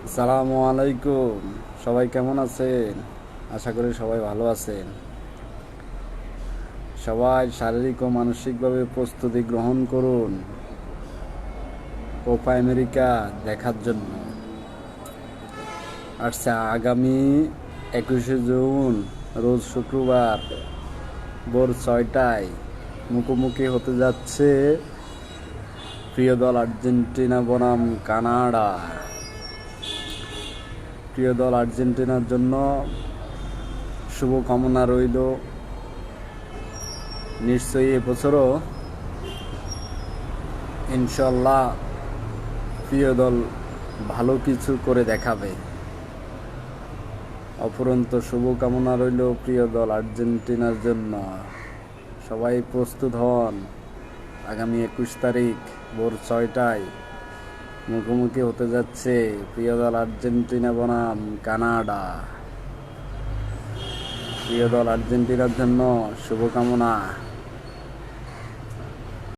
আসসালামু আলাইকুম। সবাই কেমন আছেন? আশা করি সবাই ভালো আছেন। সবাই শারীরিক ও মানসিকভাবে প্রস্তুতি গ্রহণ করুন কোপা আমেরিকা দেখার জন্য। আচ্ছা, আগামী 21শে জুন রোজ শুক্রবার ভোর 6টায় মুখোমুখি হতে যাচ্ছে প্রিয় দল আর্জেন্টিনা বনাম কানাডা। প্রিয় দল আর্জেন্টিনার জন্য শুভকামনা রইল। নিশ্চয়ই এবছরও ইনশাল্লাহ প্রিয় দল ভালো কিছু করে দেখাবে। অফুরন্ত শুভকামনা রইল প্রিয় দল আর্জেন্টিনার জন্য। সবাই প্রস্তুত হন। আগামী 21 তারিখ ভোর 6টায় মুখোমুখি হতে যাচ্ছে প্রিয় দল আর্জেন্টিনা বনাম কানাডা। প্রিয় দল আর্জেন্টিনার জন্য শুভকামনা।